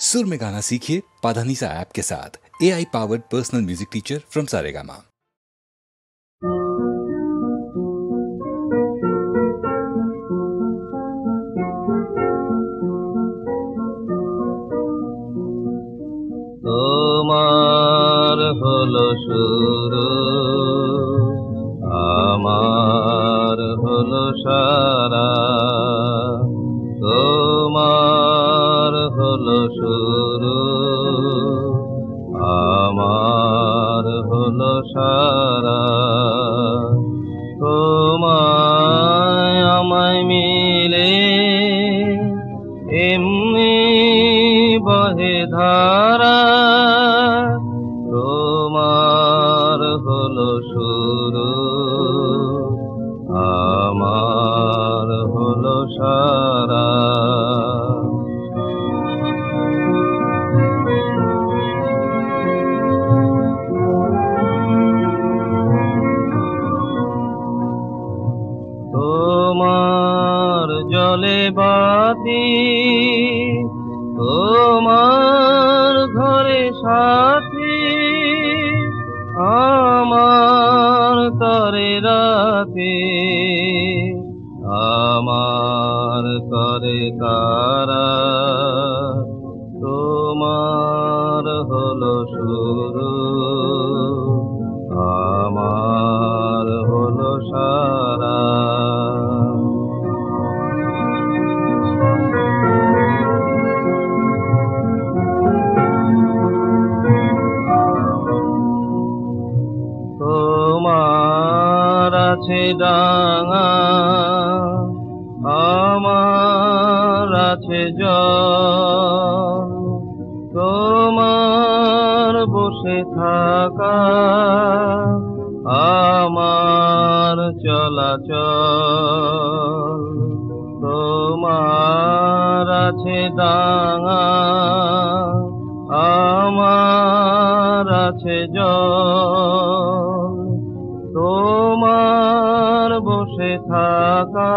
सुर में गाना सीखिए पाधानीसा ऐप के साथ। AI powered personal music teacher from Saregama. তোমার হলো শুরু, আমার হলো সারা। তোমার হলো শুরু, আমার হলো সারা। তোমায় আমায় মিলে এমনি বহে ধারা। তোমার হলো শুরু, আমার হলো সারা। তোমার জলে বাতি, তোমার ঘরে সাথী, আমার তরে রাতে, আমার তরে তারা। তোমার হলো শুরু, আমার হলো সারা। তোমার আছে ডাঙা, আমার আছে জল। তোমার বসে থাকা, আমার চলাচল। তোমার আছে ডাঙা, আমার আছে জল। তোমার বসে থাকা,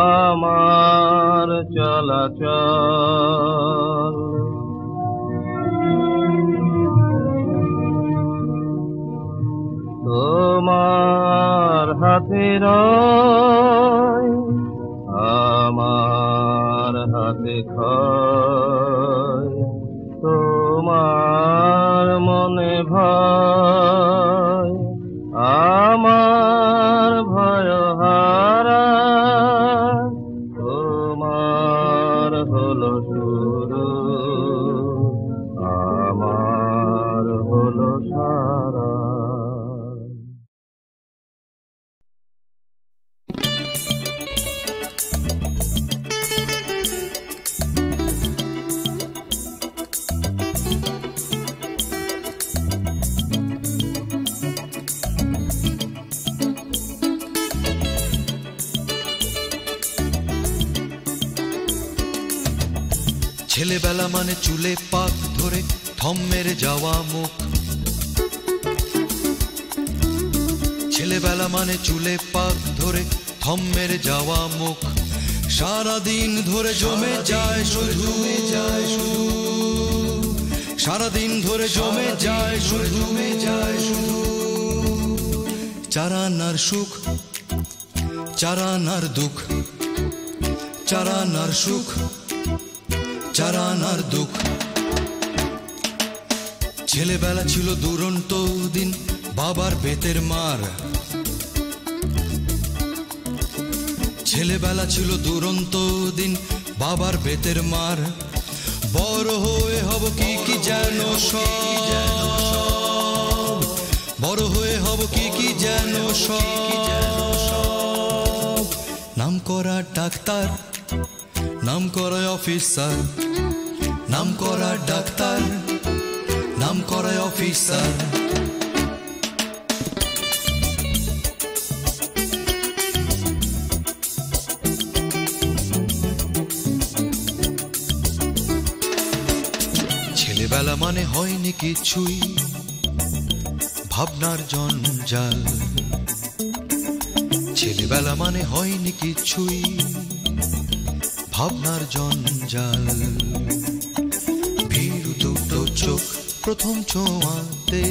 আমার চলাচল। তোমার হাতে রয়, আমার হাতে খয়। তোমার মনে ভয়, আমার ভয় হারা। তোমার হলো শুরু, আমার হলো সারা। ছেলেবেলা মানে চুলে পাক ধরে থম মেরে যাওয়া মুখ। ছেলেবেলা মানে চুলে পাক ধরে থম মেরে যাওয়া মুখ। সারাদিন ধরে জমে যায় শুধু, সারাদিন ধরে জমে যায় শুধু, চারানার সুখ, চারানার দুঃখ, চারানার সুখ, চারানার দুঃখ। ছেলেবেলা ছিল দুরন্ত দিন, বাবার বেতের মার। ছেলেবেলা ছিল দুরন্ত দিন, বাবার বেতের মার। বড় হয়ে হব কি কি যেন সব, বড় হয়ে হব কি কি যেন সব। নাম করা ডাক্তার, নাম করা অফিসার, নাম করা ডাক্তার, নাম করা অফিসার। ছেলেবেলা মানে হয়নি কিছুই, ভাবনার জঞ্জাল। ছেলেবেলা মানে হয়নি কিছুই, ভাবনার জঞ্জাল। ভীরু দুটো চোখ প্রথম ছোঁয়াতে,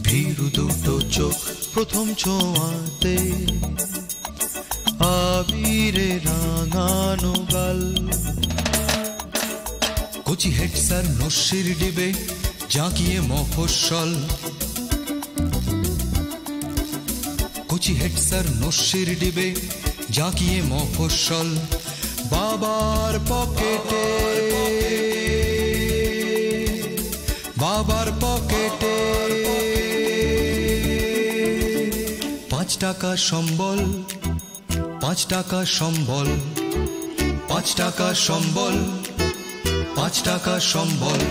ভীরু দুটো চোখ প্রথম ছোঁয়াতে, আবিরে রাঙানো গাল। কচি হেডস্যার নস্যির ডিবে জাঁকিয়ে মফস্বল, কচি হেডস্যার নস্যির ডিবে জাঁকিয়ে মফস্বল। বাবার পকেটে, বাবার পকেটে 5 টাকা সম্বল, 5 টাকা সম্বল, 5 টাকা সম্বল, 5 টাকা সম্বল।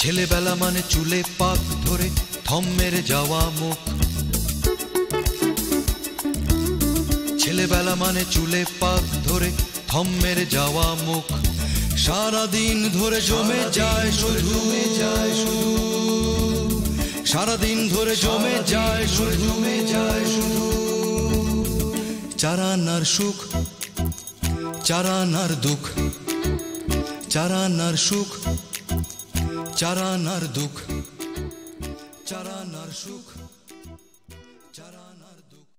ছেলেবেলা মানে চুলে পাক ধরে থম মেরে যাওয়া মুখ, ছেলেবেলা মানে চুলে পাক ধরে থম মেরে যাওয়া মুখ। সারাদিন ধরে জমে যায় শুধু, সারাদিন ধরে জমে যায় শুধু, চারানার সুখ, চারানার দুঃখ, চারানার সুখ, চারানার দুঃখ, চারানার সুখ, চারানার দুঃখ।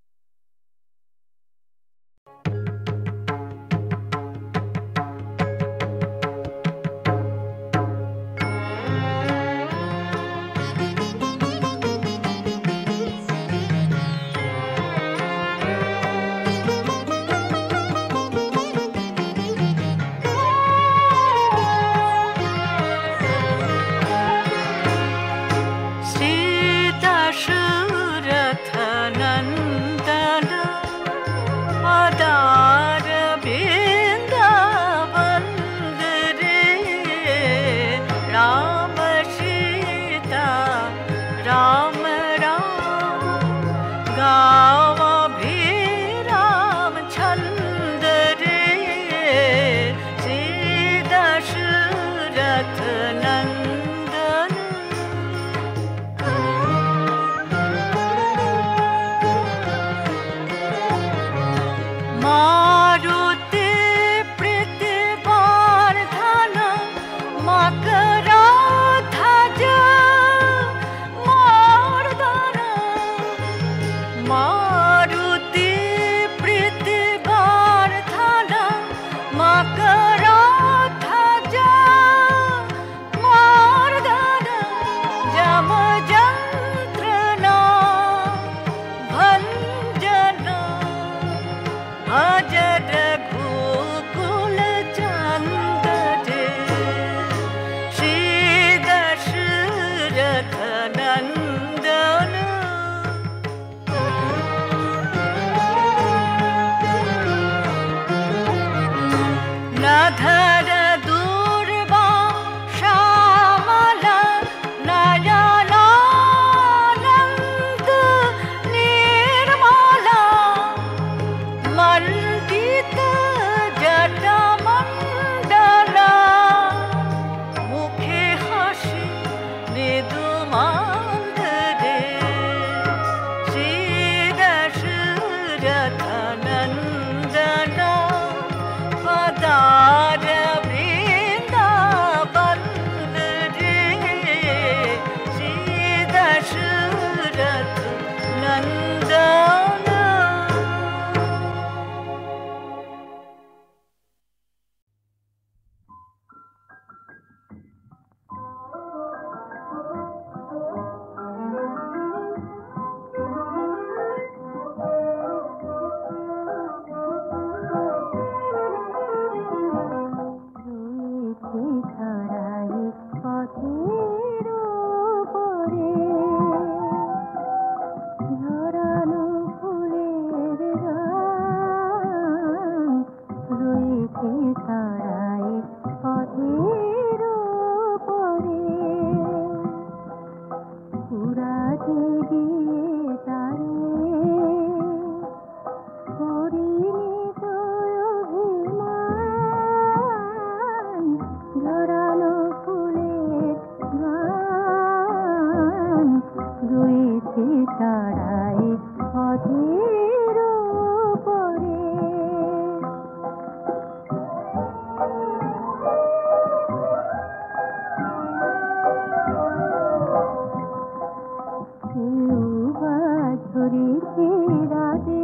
ধরেছে রাতে,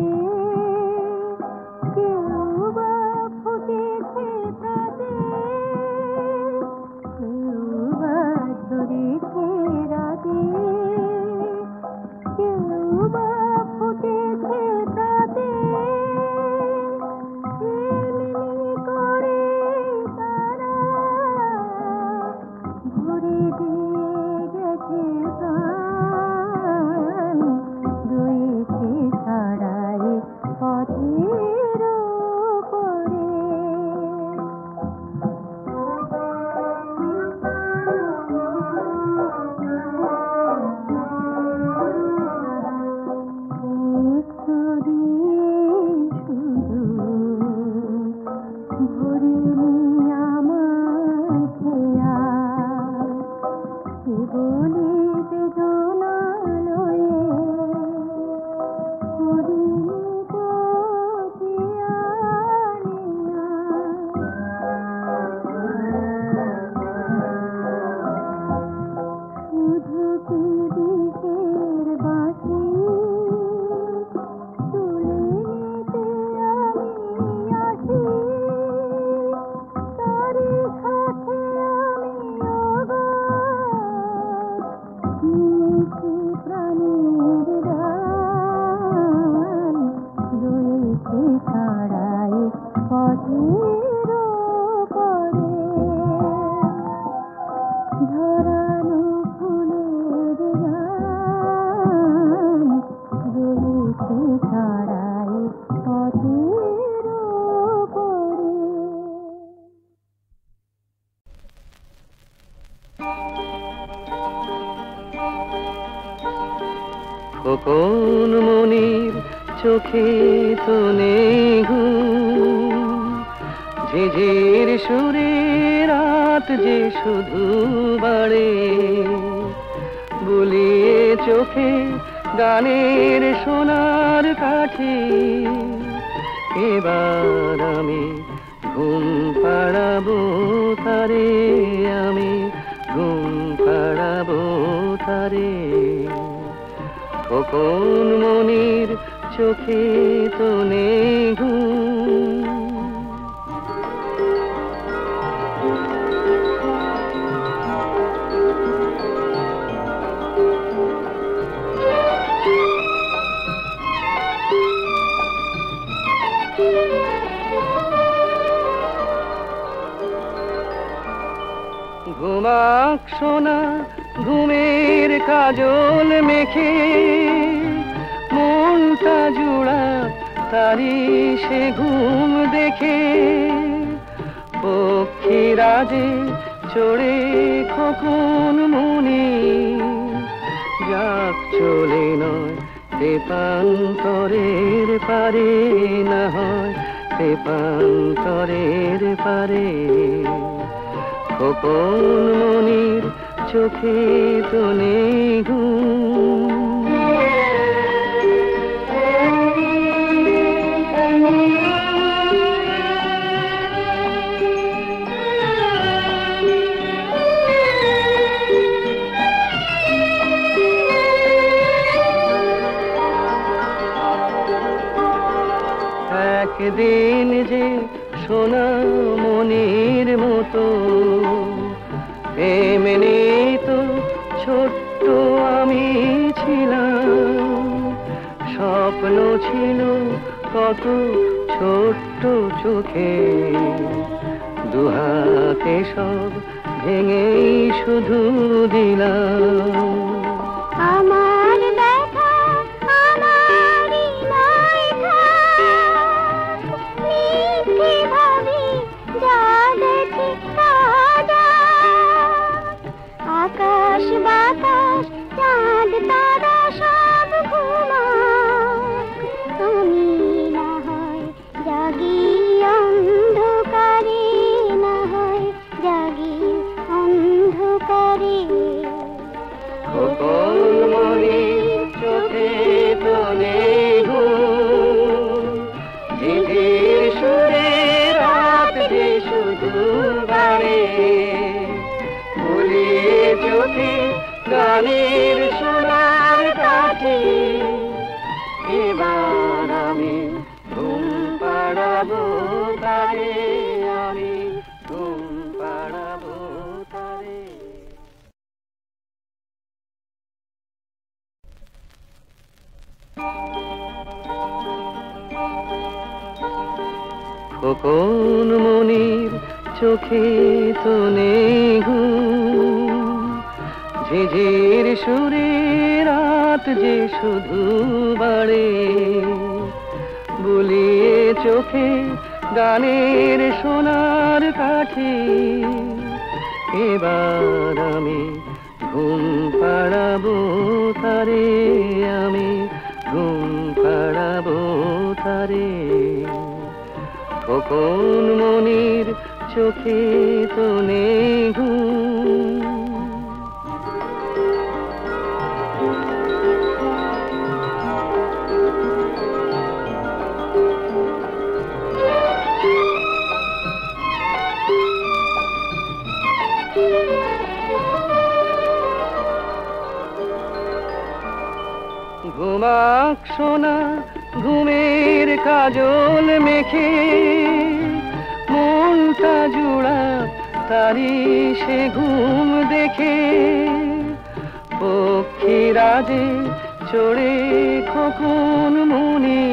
কেউ বা ফুটেছে প্রাতে, কেউ বা ধরেছে রাতে, কেউ বা ফুটেছে প্রাতে, এমনি করে তারা ভরে দিয়ে গেছে প্রাণ, রয়েছে ছাড়াই পথের উপরে। খোকন মনির চোখে তো নেই ঘুম, ঝিঝির সুরে রাত যে শুধু বাড়ে, বুলিয়ে চোখে গানের সোনার কাঠি, এবার আমি ঘুম পাড়াবো তারে, আমি ঘুম পাড়াবো তারে। খোকন মনির চোখে তো নেই ঘুম। ঘুমাক সোনা ঘুমের কাজল মেখে, মনটা জুড়া তারি সে ঘুম দেখে, পক্ষীরাজে চড়ে খোকন মনি, যাক চলে নয় তেপান্তরের পারে, না হয় তেপান্তরের পারে। খোকন মনির চোখে তো নেই ঘুম। একদিন যে সোনা মনির মতো, এমনি তো ছোট্ট আমি ছিলাম, স্বপ্ন ছিল কত ছোট্ট চোখে, দুহাতে সব ভেঙেই শুধু দিলাম। আমার ব্যথা আমারই নয় থাক, মিথ্যে ভাবি যা দেখি তা যাক, আকাশ বাতাস চাঁদ তারা সব ঘুমাক, আমি না হয় জাগি অন্ধকারে, না হয় জাগি অন্ধকারে। খোকন মনির চোখে তো নেই ঘুম, ঝিঝির সুরে রাত যে শুধু বাড়ে, বুলিয়ে চোখে গানের সোনার কাঠি, খোকন মনির চোখে তো নেই ঘুম, ঝিঝির সুরে রাত যে শুধু বাড়ে, বুলিয়ে চোখে গানের সোনার কাঠি। এবার আমি ঘুম পাড়াবো তারে, আমি ঘুম পাড়াবো তারে। খোকন মনির চোখে তো নেই ঘুম। ঘুমাক সোনা ঘুমের কাজল মেখে, মনটা জুড়া তারি সে ঘুম দেখে। পক্ষীরাজে চড়ে খোকন মনি,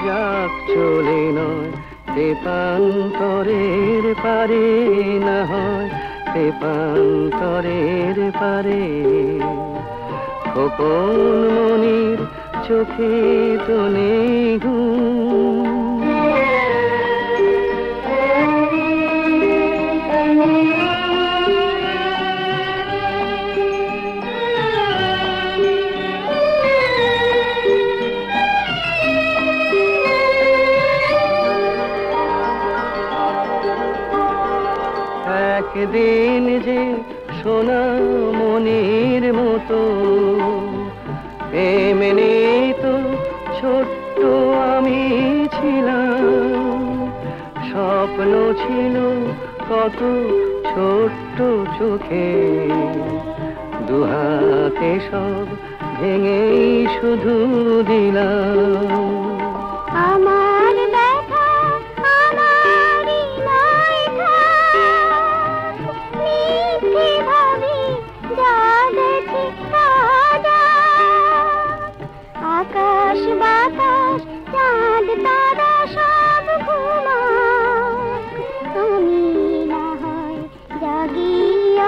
যাক চলে নয় তেপান্তরের পারে, না হয় তেপান্তরের পারে। খোকন মনির চোখে তো নেই ঘুম। একদিন যে সোনা মনির মতো, এমনি তো ছোট্ট আমি ছিলাম। স্বপ্ন ছিল কত ছোট্ট চোখে, দুহাতে সব ভেঙেই শুধু দিলাম। আমার ব্যথা আমারই নয় থাক, মিথ্যে ভাবি যা দেখি তা যাক। আকাশ বাতাস চাঁদ তারা সব ঘুমাক, আমি না হয় জাগি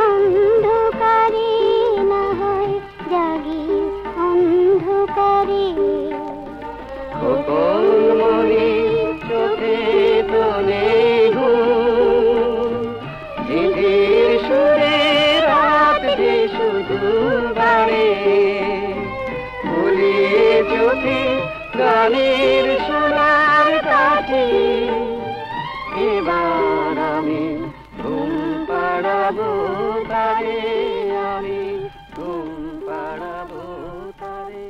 অন্ধকারে, না হয় জাগি অন্ধকারে। খোকন মনির চোখে তো নেই ঘুম, ঝিঝির সুরে রাত যে শুধু বাড়ে, বুলিয়ে চোখে গানের সোনার কাঠি। এবার আমি ঘুম পাড়াবো তারে, আমি ঘুম পাড়াবো তারে।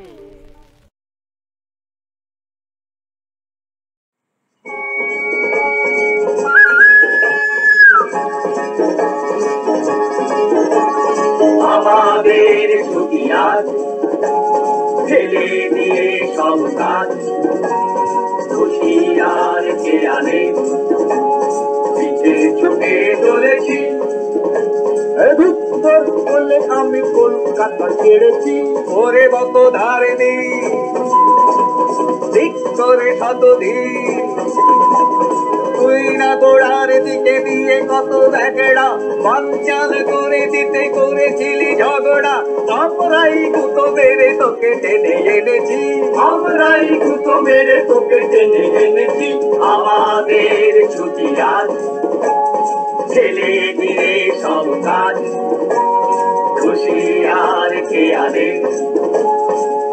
আমাদের ছুটি আজ ফেলে দিয়ে সব কাজ, খুশি আর কে আনে পিঠে ছুটে চলেছি। বলে আমি কলকাতা ছেড়েছি, ওরে বত ধারে নেই ঠিক করে শতদিন। তুই না গোড়ার দিকে দিয়ে কত ব্যাগেড়া বাঞ্চাল করে দিতে করেছিলি ঝগড়া। আমরাই গুতো মেরে তোকে টেনে এনেছি, আমরাই গুতো মেরে তোকে টেনে এনেছি। আমাদের ছুটি আজ ছেলে দিয়ে সব কাজ, খুশি আর কে আনে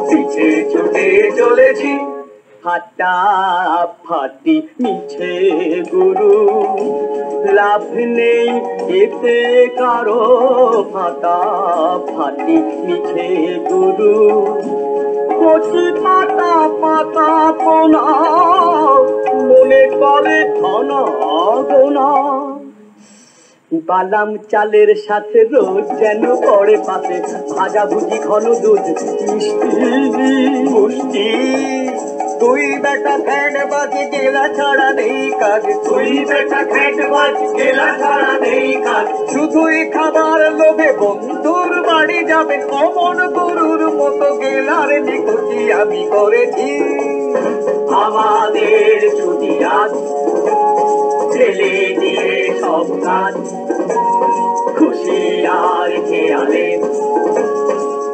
পিছে ছুটে চলেছি। হাটা ফাটি মিছে গুরু, লাভ নেই এতে কারো। ফাটা ফাটি মিছে গুরু, কচি পাতা পাতা কোনা মনে করে খানা গোনা। বাদাম চালের সাথে রোজ যেন পড়ে পাতে, ভাজা ভুজি ঘন দুধ মিষ্টি মুষ্টি। তুই বেটা ফ্যাট বাজি গেলা ছাড়া নেই কাজ, তুই বেটা ফ্যাট বাজি গেলা ছাড়া নেই কাজ। শুধুই খাবার লোভে বন্ধুর বাড়ি যাবেন, অমন গরুর মতো গেলার নিকুচি আমি করেছি। আমাদের ছুটি আজ ফেলে দিয়ে সব কাজ খুশি আর খেয়ালে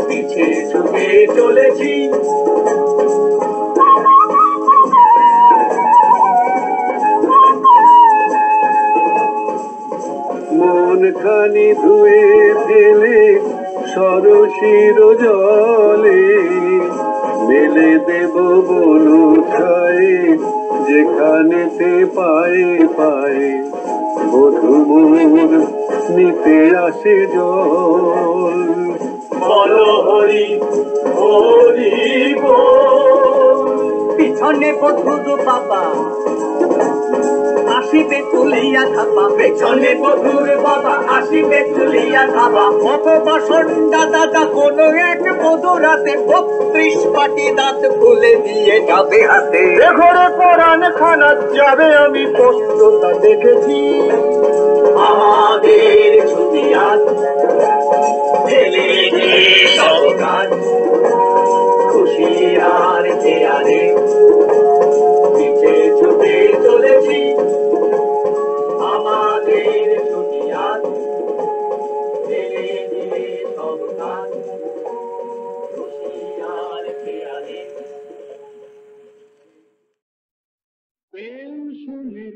পিছে ছুটে চলেছি মন খানি ধুয়ে ফেলে সরসির জলে মেলে দেব বনু ছায়ে যেখানেতে পায়ে পায়ে বধূ মোর নিতে আসে জল বল হরি হরি বল পিছনে বধূর বাবা আসিবে তুলিয়া থাপা পেছনে বধূর বাবা আসিবে তুলিয়া থাপা অপবাসনটা দাদা কোন এক বধূরাতে 32 পাটি দাঁত খুলে দিয়ে যাবে হাতে ঘরে কোরআন খানা যাবে আমি প্রস্তুত দেখেছি আমাদের ছুটি আজ ফেলে দিয়ে সব কাজ খুশি আর খেয়ালে পিছে ছুটে চলেছি আমাদের ছুটি আজ ফেলে দিয়ে সব কাজ খুশি আর খেয়ালে প্রেম শুনে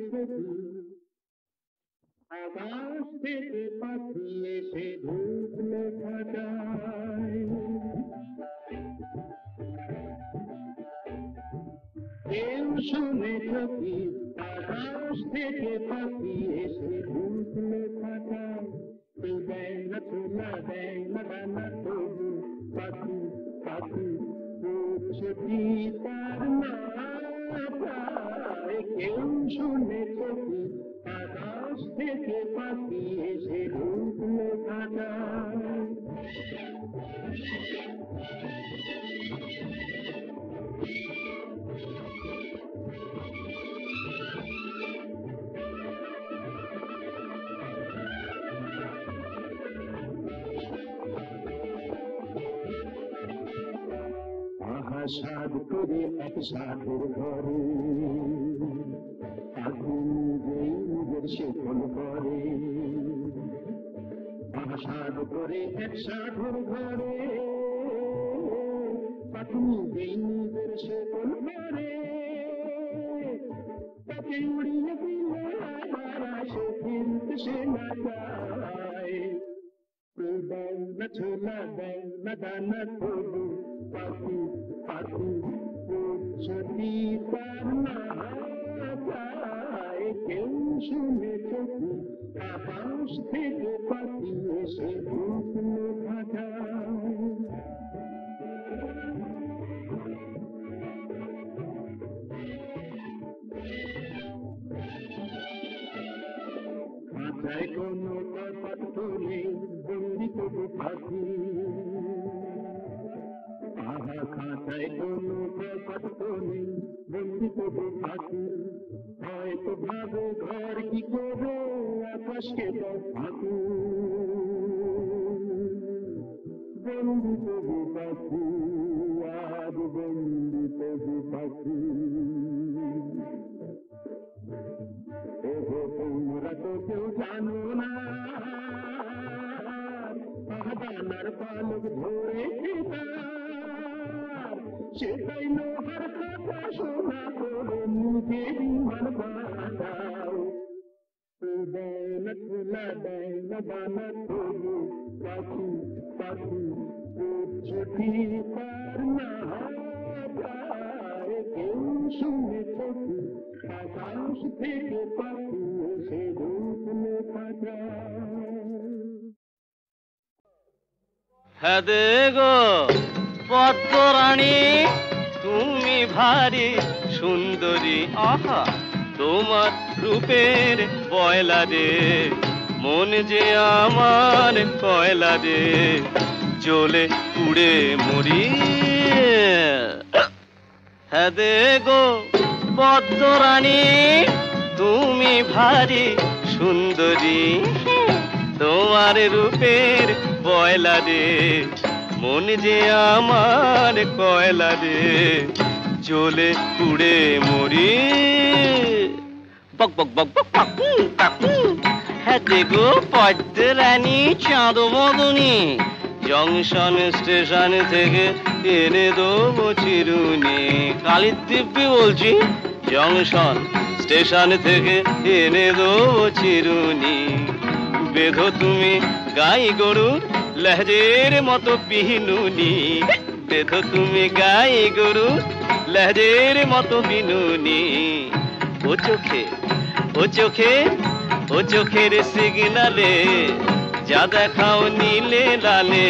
আকাশ থেকে পাখি এসে ঢুকলে খাটায় প্রেম শুনে থাকি আকাশ থেকে পাখি এসে ঢুকলে খাটায় তুই দেয় না তোলা দেয় না দানা তবু পাখি পাখি ছুটি তার না কেউ শুনে থাকি আকাশ থেকে পাখি এসে ঢুকলে খাটায় সাধ করে এক সাধুর ঘরে আগুন যেই নিজের শেখল করে সাধ করে এক সাধুর ঘরে আগুন যেই নিজের শেখল করে তাকে উড়িয়ে দিলে আবার আসে কিন্তু সে না যায় দেয় না ছোলা দেয় না দানা তবু পাখি পাখি ছুটি তার না যায় কেউ শুনে চোখি আকাশ থেকে পাখি এসে ঢুকলে খাটায় খাঁচায় কোনো পাত্র নেই বন্দি তবু পাখি খাঁচায় কোনো পাত্র নেই বন্দি তবু পাখি হয়তো ভাবে ঘর কি করে আকাশকে পাখি বন্দি তবু পাখি আর বন্দি তবু পাখি তোমরা তো কেউ জানো না দানার পালক ধরে সেটাই লোহার কথা শোনা করে মুখে বিমান বাঁধাও দেয় না খোলা দেয় না দানা তবু পাখি পাখি ছুটি তার না কেউ শুনে চোখি আকাশ থেকে পাখি এসে ঢুকলে খাটায় হ্যাঁ গো পদ্মরানী তুমি ভারী সুন্দরী আহা তোমার রূপের বয়লা রে মন যে আমার কয়লা রে জ্বলে পুড়ে মরি হ্যাঁ গো পদ্মরানী তুমি ভারী সুন্দরী তোমার রূপের বয়লা রে মন যে আমার কয়লা রে জ্বলে পুড়ে মরি। বক বক বক বক কাকু কাকু, হ্যাঁ দেখো পদ্ম রানী চাঁদ মদনী, জংশন স্টেশন থেকে এনে দেবো চিরুনি। কালীর দিব্যি বলছি, জংশন স্টেশন থেকে এনে দেবো চিরুনি। বেঁধো তুমি গাই গরুর লেহজের মতো পিনুনি, বেঁধো তুমি গাই গরুর লেহজের মতো পিনুনি। ও চোখে ও চোখে ও চোখের সিগনালে যা দেখাও নীলে লালে,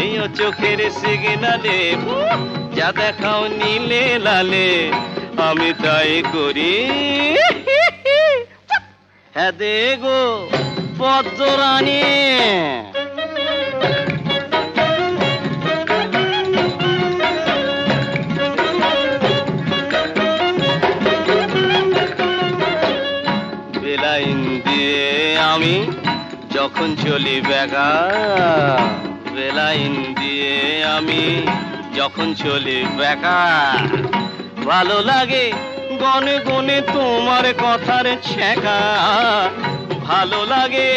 এই ও চোখের সিগনালে যা দেখাও নীলে লালে, আমি তাই করি। হ্যাঁ দেখো পদ্ম রানী। বেলাইন দিয়ে আমি যখন চলি বেগা, বেলাইন দিয়ে আমি যখন চলি বেগা, ভালো লাগে গনে গনে তোমার কথার ছ্যাঁকা, ভালো লাগে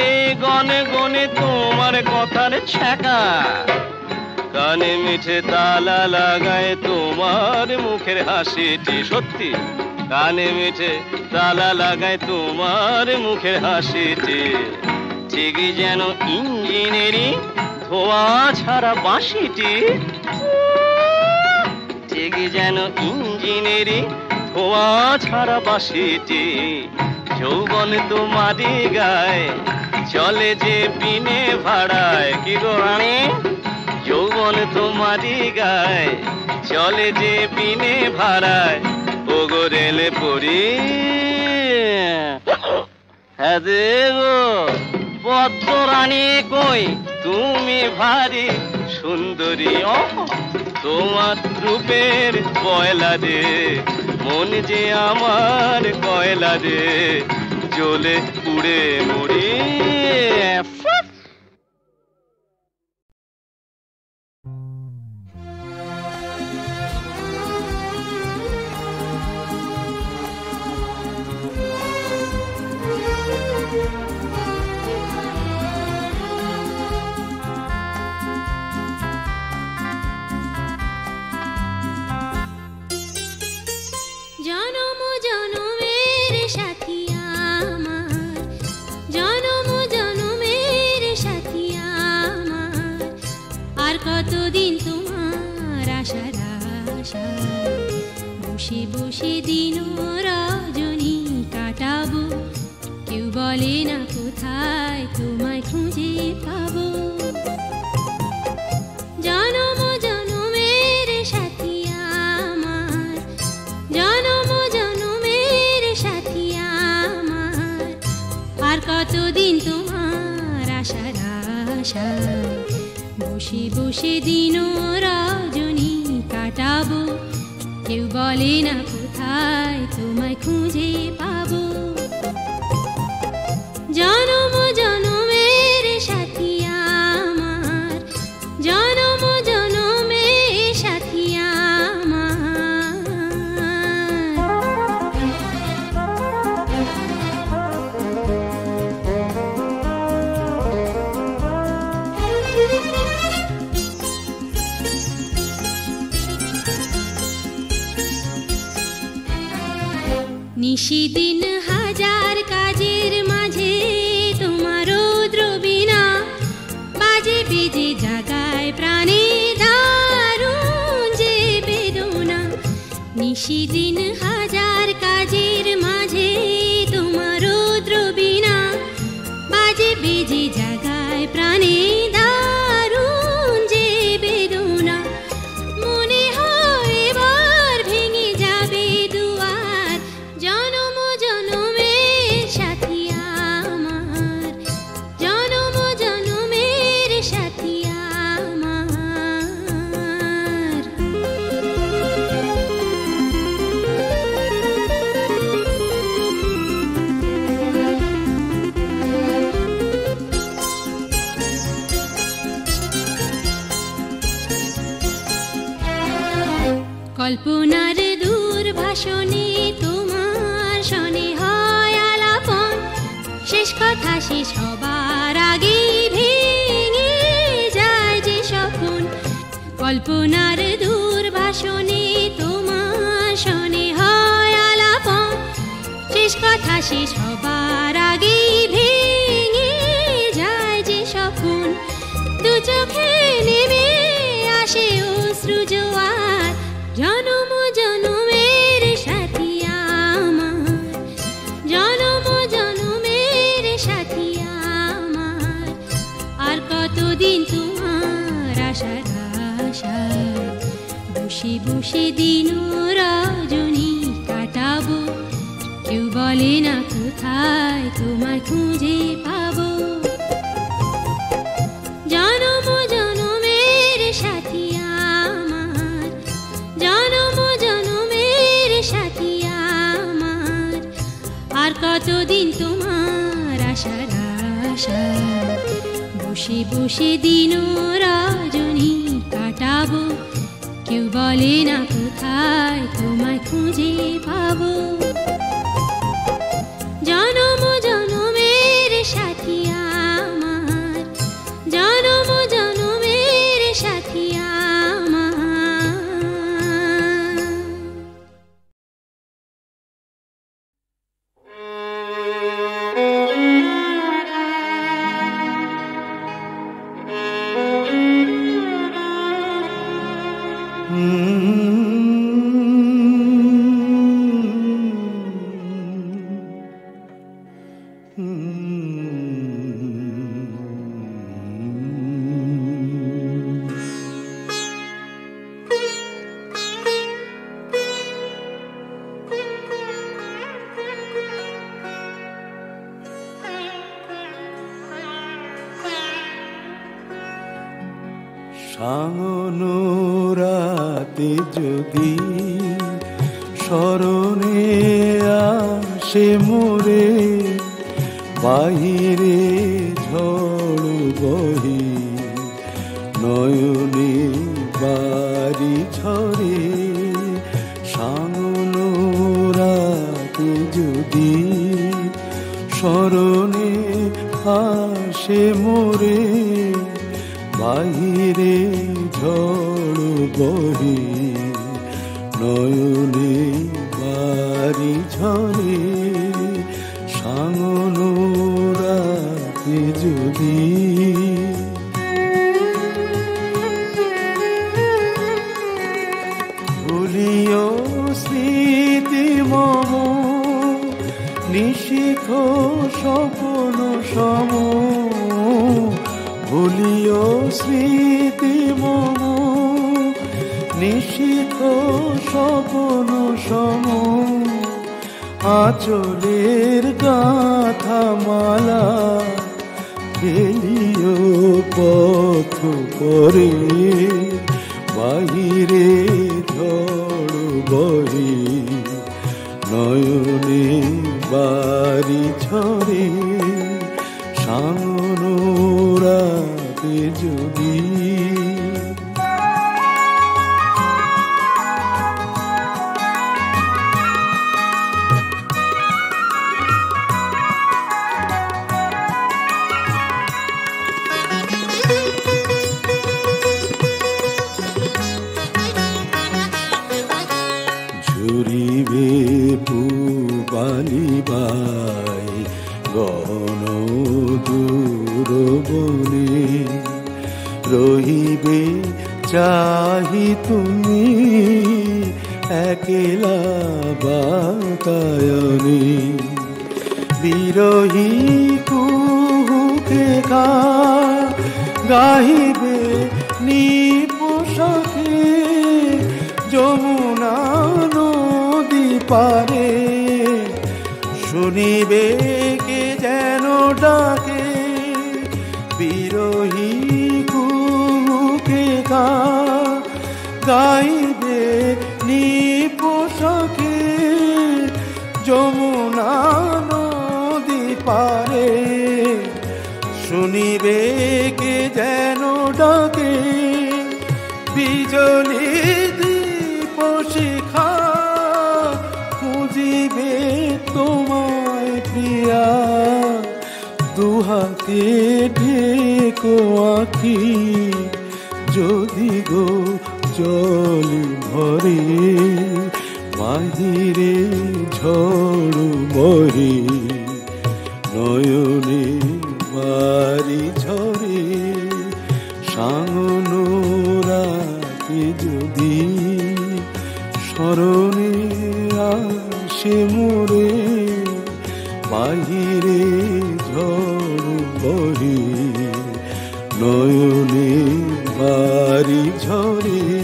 গনে গনে তোমার কথার ছ্যাঁকা। কানে মিঠে তালা লাগায় তোমার মুখের হাসিটি, সত্যি কানে মিঠে তালা লাগায় তোমার মুখের হাসিটি। ঠিকই যেন ইঞ্জিনেরই ধোঁয়া ছাড়া বাঁশিটি, ঠিকই যেন ইঞ্জিনেরই ধোঁয়া ছাড়া বাঁশিটি। যৌবন তোমারই গায় চলে যে বিনে ভাড়ায়, কি গো রানী? যৌবন তোমারই গায় চলে যে বিনে ভাড়ায়, ও গো রেলে পড়ি। হ্যাঁ দেবো পদ্ম রানী কই তুমি ভারী সুন্দরী, তোমার রূপের পয়লা রে, মন যে আমার কয়লা রে, জ্বলে পুড়ে মরি। কতদিন তোমার আশার আশায় বসে বসে দিন রজনী কাটাবো, কেউ বলে না কোথায় তোমায় খুঁজে পাবো। জনম জনমের সাথী আমার, জনম জনমের সাথী আমার, আর কতদিন তোমার আশার আশায় বসে বসে দিন রজনী কাটাবো, কেউ বলে না কোথায় তোমায় খুঁজে পাবো। জনম জনমের সাথী আমার, জনম জনমের সাথী আমার। নিশিদিন হাজার কাজের মাঝে তোমারও দ্রবিনা বাজে বেজে জাগায় প্রাণে দারুণ যে বেদনা। নিশিদিন হাজার কাজের মাঝে তোমারও দ্রবিনা বাজে বেজে জাগায় প্রাণে দারুণ যে বেদনা। মনে হয় এবার ভেঙে যাবে দুয়ার, জনম জনমের সাথী আমার, জনম জনমের সাথী আমার। ভাষণে তোমার শনে হয় আলাপন, শেষ কথা শেষ হবার আগে ভেঙে যায় যে স্বপন। কল্পনার দূরভাষণে তোমার শনে হয় আলাপন, শেষ কথা শেষ হবার আগে ভেঙে যায় যে স্বপন। দু চোখে নেমে আসে অশ্রু জোয়ার, জনম জনমের সাথী আমার, জনম জনমের সাথী আমার। আর কতদিন তোমার আশার আশায় বসে বসে দিন রজনী কাটাবো, কেউ বলে না কোথায় তোমায় খুঁজে পাবো। জনম জনমের সাথী আমার, জনম জনমের সাথী আমার। আর কতদিন তোমার আশার আশায় বসে বসে দিন রজনী কাটাবো, কেউ বলে না কোথায় তোমায় খুঁজে পাবো। জনম জনমের সাথী আমার, জনম জনমের সাথী আমার। সাঙ্গনো রাতে যদি স্মরণে আসে মোরে, বাহিরে ঝড় বহি নয়নে বাড়ি ঝরে। সাঙ্গনো রাতে যদি স্মরণে আসে মোরে, বাহিরে ঝড় বহি নয়নে বাড়ি ঝরে। সাঙ্গনো রাতে যদি ভুলিও স্মৃতি মম, নিশিখ স্বপ্ন সম, ভুলিও স্মৃতি মম, নিশিখ স্বপ্ন সম। আঁচলের গাথা মালা ফেলিও পথ করে, বাহিরে ঝড় বহি নয়নে বাড়ি ঝরে। সাঙ্গনো রাতে যদি ঝুরিবে পুবালি বাই গহন দূর বনে, রহিবে চাহি তুমি একলা বাতায়নে। বিরহী কুহুকে গাহিবে নিপোষকে, যমুনা নদী পারে শুনিবে কে যেন ডাকে। বিরহী কুহুকে গাইবে নিপোষকে, যমুনা নদী পারে শুনিবে কে যেন ডাকে। বিজলি দীপ শিখা ঢেকো আঁকি যদি গো জল ভরে বাহিরে ঝড় বহে নয়নে বাড়ি ঝরে সাঙ্গনো রাতে যদি স্মরণে আসে মোরে বাহিরে ঝড় বহে নয়নে বাড়ি ঝরে